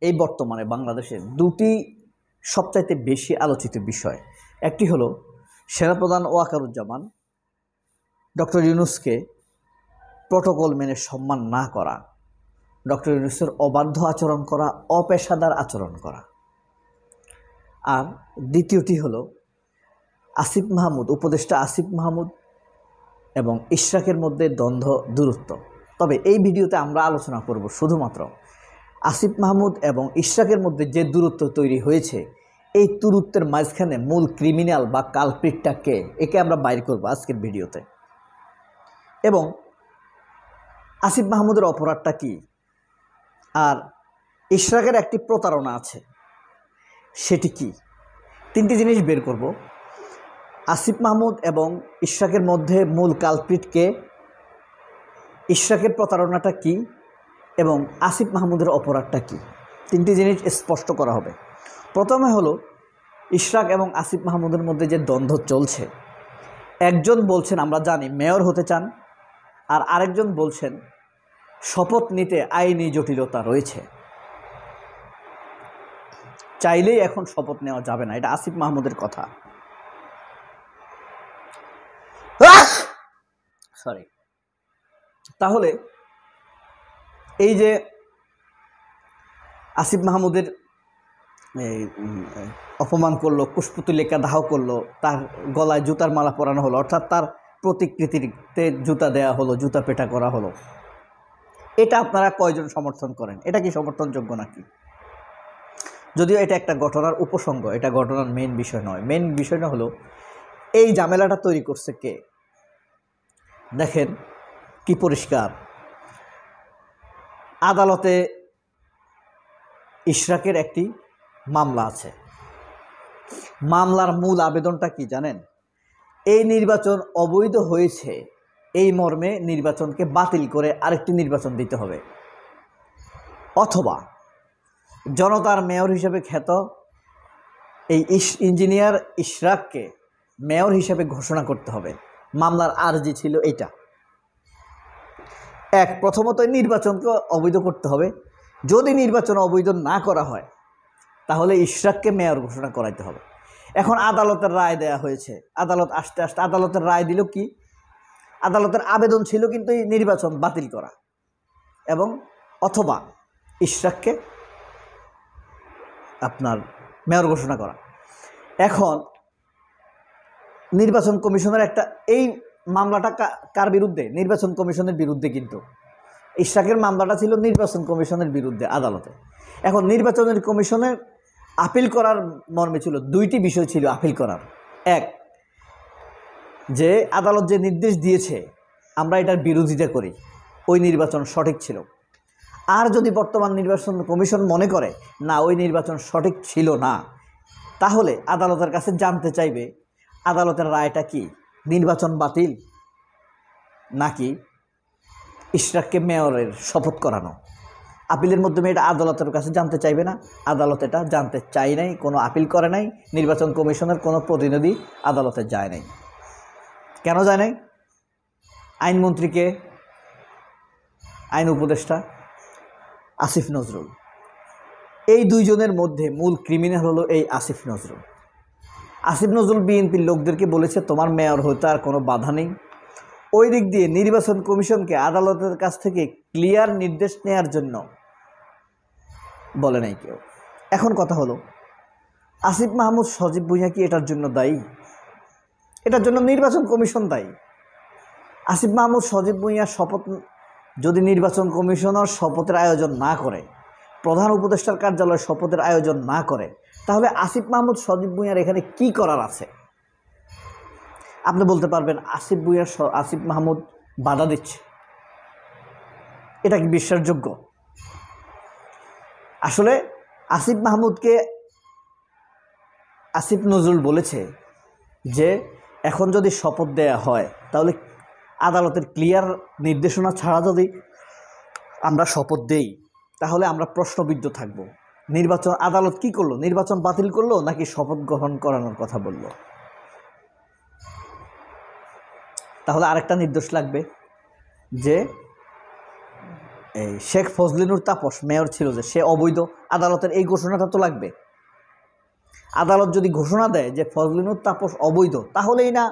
এই বর্তমানে বাংলাদেশের দুটি সবচাইতে বেশি আলোচিত বিষয়। একটি হলো সেনাপ্রধান ওয়াকারুজ্জামান ডক্টর ইউনূসকে প্রটোকল মেনে সম্মান না করা, ডক্টর ইউনূসের অবাধ্য আচরণ করা, অপেশাদার আচরণ করা। আর দ্বিতীয়টি হলো আসিফ মাহমুদ, উপদেষ্টা আসিফ মাহমুদ এবং ইশরাকের মধ্যে দ্বন্দ্ব দূরত্ব। তবে এই ভিডিওতে আমরা আলোচনা করব শুধুমাত্র আসিফ মাহমুদ এবং ইশরাকের মধ্যে যে দূরত্ব তৈরি হয়েছে, এই দূরত্বের মাঝখানে মূল ক্রিমিনাল বা কালপ্রিটটা কে, একে আমরা বাইর করব আজকের ভিডিওতে। এবং আসিফ মাহমুদের অপরাধটা কি, আর ইশরাকের একটি প্রতারণা আছে, সেটি কি, তিনটি জিনিস বের করব। আসিফ মাহমুদ এবং ইশরাকের মধ্যে মূল কালপ্রিটকে, ইশরাকের প্রতারণাটা কি এবং আসিফ মাহমুদের অপরাধটা কি, তিনটি জিনিস স্পষ্ট করা হবে। প্রথমে হলো ইশরাক এবং আসিফ মাহমুদের মধ্যে যে দ্বন্দ্ব চলছে, একজন বলছেন আমরা জানি মেয়র হতে চান, আর আরেকজন বলছেন শপথ নিতে আইনি জটিলতা রয়েছে, চাইলেই এখন শপথ নেওয়া যাবে না। এটা আসিফ মাহমুদের কথা। সরি। তাহলে এই যে আসিফ মাহমুদের অপমান করলো, কুশপুতলিকা দাহ করলো, তার গলায় জুতার মালা পরানো হলো, অর্থাৎ তার প্রতিকৃতিতে জুতা দেয়া হলো, জুতা পেটা করা হলো, এটা আপনারা কয়জন সমর্থন করেন? এটা কি সমর্থনযোগ্য নাকি? যদিও এটা একটা ঘটনার উপসঙ্গ, এটা ঘটনার মেইন বিষয় নয়। মেইন বিষয়টা হলো এই ঝামেলাটা তৈরি করছে কে। দেখেন কি পরিষ্কার, আদালতে ইশরাকের একটি মামলা আছে। মামলার মূল আবেদনটা কি জানেন? এই নির্বাচন অবৈধ হয়েছে, এই মর্মে নির্বাচনকে বাতিল করে আরেকটি নির্বাচন দিতে হবে, অথবা জনতার মেয়র হিসেবে খ্যাত এই ইঞ্জিনিয়ার ইশরাককে মেয়র হিসেবে ঘোষণা করতে হবে। মামলার আর্জি ছিল এটা। প্রথমত নির্বাচনকে অবৈধ করতে হবে। যদি নির্বাচন অবৈধ না করা হয় তাহলে ইশরাককে মেয়র ঘোষণা করাইতে হবে। এখন আদালতের রায় দেয়া হয়েছে, আদালত আসতে আসতে আদালতের রায় দিল কি, আদালতের আবেদন ছিল কিন্তু এই নির্বাচন বাতিল করা এবং অথবা ইশরাককে আপনার মেয়র ঘোষণা করা। এখন নির্বাচন কমিশনের একটা, এই মামলাটা কার বিরুদ্ধে? নির্বাচন কমিশনের বিরুদ্ধে। কিন্তু ইশরাকের মামলাটা ছিল নির্বাচন কমিশনের বিরুদ্ধে আদালতে। এখন নির্বাচনের কমিশনের আপিল করার মর্মে ছিল দুইটি বিষয় ছিল আপিল করার। এক, যে আদালত যে নির্দেশ দিয়েছে আমরা এটার বিরোধিতা করি, ওই নির্বাচন সঠিক ছিল। আর যদি বর্তমান নির্বাচন কমিশন মনে করে না ওই নির্বাচন সঠিক ছিল না, তাহলে আদালতের কাছে জানতে চাইবে আদালতের রায়টা কি, নির্বাচন বাতিল নাকি ইশরাককে মেয়রের শপথ করানো। আপিলের মাধ্যমে এটা আদালতের কাছে জানতে চাইবে না। আদালত এটা জানতে চায় নাই, কোনো আপিল করে নাই, নির্বাচন কমিশনের কোনো প্রতিনিধি আদালতে যায় নাই। কেন যায় নাই? আইনমন্ত্রীকে, আইন উপদেষ্টা আসিফ নজরুল। এই দুইজনের মধ্যে মূল ক্রিমিনাল হলো এই আসিফ নজরুল। আসিফ নজরুল বিএনপির লোকদেরকে বলেছে তোমার মেয়র হতে আর কোনো বাধা নেই। ওই দিক দিয়ে নির্বাচন কমিশনকে আদালতের কাছ থেকে ক্লিয়ার নির্দেশ নেওয়ার জন্য বলে নাই কেউ। এখন কথা হলো আসিফ মাহমুদ, সজীব ভুঁইয়া কি এটার জন্য দায়ী? এটার জন্য নির্বাচন কমিশন দায়ী। আসিফ মাহমুদ, সজীব ভুঁইয়ার শপথ যদি নির্বাচন কমিশনার শপথের আয়োজন না করে, প্রধান উপদেষ্টার কার্যালয় শপথের আয়োজন না করে, তাহলে আসিফ মাহমুদ, সজীব ভুঁইয়ার এখানে কি করার আছে? আপনি বলতে পারবেন আসিফ মাহমুদ বাধা দিচ্ছে, এটা কি বিশ্বাসযোগ্য? আসলে আসিফ মাহমুদকে আসিফ নজরুল বলেছে যে এখন যদি শপথ দেয়া হয় তাহলে আদালতের ক্লিয়ার নির্দেশনা ছাড়া যদি আমরা শপথ দেই তাহলে আমরা প্রশ্নবিদ্ধ থাকব। নির্বাচন, আদালত কি করলো? নির্বাচন বাতিল করলো নাকি শপথ গ্রহণ করানোর কথা বলল? তাহলে আরেকটা নির্দেশ লাগবে যে এই শেখ ফজলিনুর তাপস মেয়র ছিল যে সে অবৈধ, আদালতের এই ঘোষণাটা তো লাগবে। আদালত যদি ঘোষণা দেয় যে ফজলিনুর তাপস অবৈধ, তাহলেই না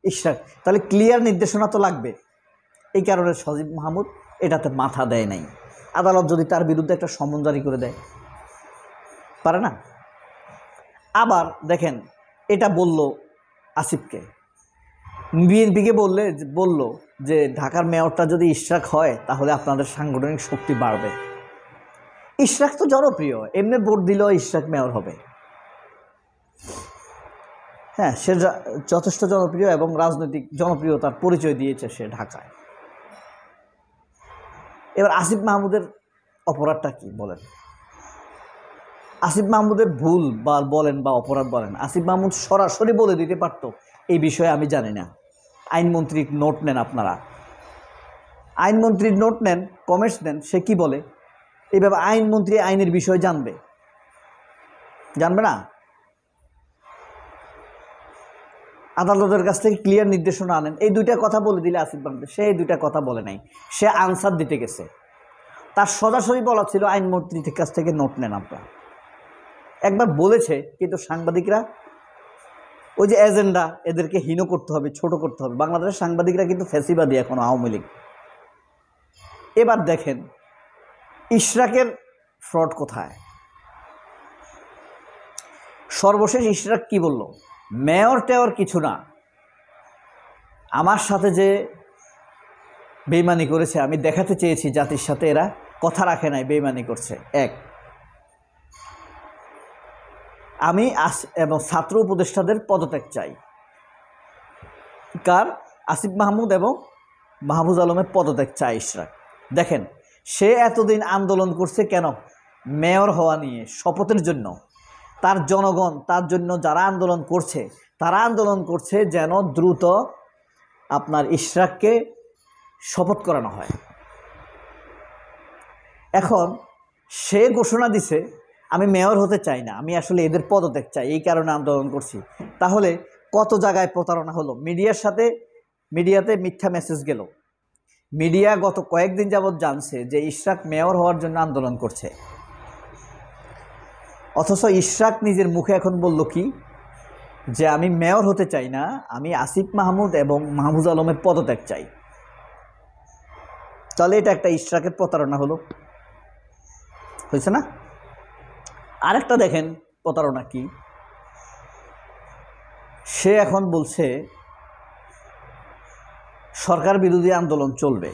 ইশরাক, তাহলে ক্লিয়ার নির্দেশনা তো লাগবে। এই কারণে সজীব মাহমুদ এটাতে মাথা দেয় নাই। আদালত যদি তার বিরুদ্ধে একটা সমন জারি করে দেয়, পারে না। আবার দেখেন, এটা বলল আসিফকে, বিএনপিকে বলল যে ঢাকার মেয়রটা যদি ইশরাক হয় তাহলে আপনাদের সাংগঠনিক শক্তি বাড়বে। ইশরাক তো জনপ্রিয়, এমনি ভোট দিলেও ইশরাক মেয়র হবে। হ্যাঁ, সে যথেষ্ট জনপ্রিয় এবং রাজনৈতিক জনপ্রিয়তার পরিচয় দিয়েছে সে ঢাকায়। এবার আসিফ মাহমুদের অপরাধটা কি বলেন? আসিফ মাহমুদের ভুল বা বলেন বা অপরাধ বলেন, আসিফ মাহমুদ সরাসরি বলে দিতে পারতো এই বিষয়ে আমি জানি না। আইনমন্ত্রীর নোট নেন আপনারা, আইনমন্ত্রীর নোট নেন, কমেন্টস নেন, সে কি বলে। এইভাবে আইনমন্ত্রী আইনের বিষয় জানবে না? আদালতের কাছ থেকে ক্লিয়ার নির্দেশনা আনেন, এই দুইটা কথা বলে দিলে আসিফ মাহমুদ, সে এই দুইটা কথা বলে নাই, সে আনসার দিতে গেছে। তার সরাসরি বলা ছিল আইনমন্ত্রীর কাছ থেকে নোট নেন আপনারা। একবার বলেছে, কিন্তু সাংবাদিকরা ওই যে এজেন্ডা, এদেরকে হীন করতে হবে, ছোট করতে হবে। বাংলাদেশের সাংবাদিকরা কিন্তু ফ্যাসিবাদী এখনো, আওয়ামী লীগ। এবার দেখেন ইশরাকের ফ্রড কোথায়। সর্বশেষ ইশরাক কি বলল? মেয়র টেয়র কিছু না, আমার সাথে যে বেইমানি করেছে আমি দেখাতে চেয়েছি জাতির সাথে, এরা কথা রাখে নাই, বেইমানি করছে। এক, আমি এবং ছাত্র উপদেষ্টাদের পদত্যাগ চাই। কার? আসিফ মাহমুদ এবং মাহফুজ আলমের পদত্যাগ চাই ইশরাক। দেখেন, সে এতদিন আন্দোলন করছে কেন? মেয়র হওয়া নিয়ে, শপথের জন্য। তার জনগণ, তার জন্য যারা আন্দোলন করছে, তারা আন্দোলন করছে যেন দ্রুত আপনার ইশরাককে শপথ করানো হয়। এখন সে ঘোষণা দিছে আমি মেয়র হতে চাই না, আমি আসলে এদের পদত্যাগ চাই, এই কারণে আন্দোলন করছি। তাহলে কত জায়গায় প্রতারণা হলো। মিডিয়াতে মিথ্যা মেসেজ গেল। মিডিয়া গত কয়েকদিন যাবৎ জানছে যে ইশরাক মেয়র হওয়ার জন্য আন্দোলন করছে, অথচ ইশরাক নিজের মুখে এখন বলল কি, যে আমি মেয়র হতে চাই না, আমি আসিফ মাহমুদ এবং মাহফুজ আলমের পদত্যাগ চাই। তাহলে এটা একটা ইশরাকের প্রতারণা হয়েছে না? আরেকটা দেখেন প্রতারণা কি, সে এখন বলছে সরকার বিরোধী আন্দোলন চলবে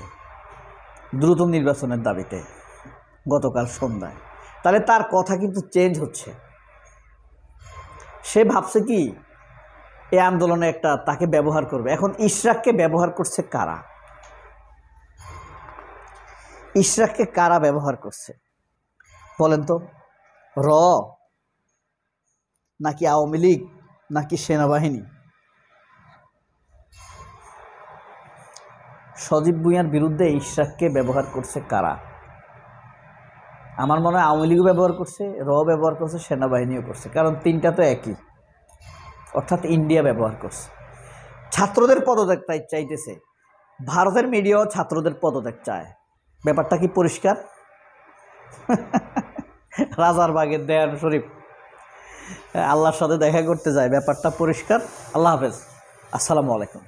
দ্রুত নির্বাচনের দাবিতে, গতকাল সন্ধ্যায়। তাহলে তার কথা কিন্তু চেঞ্জ হচ্ছে। সে ভাবছে কি এই আন্দোলনে একটা তাকে ব্যবহার করবে। এখন ইশরাককে ব্যবহার করছে কারা? ইশরাককে কারা ব্যবহার করছে বলেন তো? নাকি আওয়ামী লীগ, নাকি সেনাবাহিনী? সজীব ভুঁইয়ার বিরুদ্ধে ইশরাককে ব্যবহার করছে কারা? আমার মনে হয় আওয়ামী লীগও ব্যবহার করছে, ব্যবহার করছে, সেনাবাহিনীও করছে, কারণ তিনটা তো একই, অর্থাৎ ইন্ডিয়া ব্যবহার করছে। ছাত্রদের পদত্যাগ তাই চাইতেছে, ভারতের মিডিয়াও ছাত্রদের পদত্যাগ চায়। ব্যাপারটা কি পরিষ্কার? রাজারবাগের দেয়ান শরীফ আল্লাহর সাথে দেখা করতে যায়, ব্যাপারটা পরিষ্কার। আল্লাহ হাফেজ, আসসালামু আলাইকুম।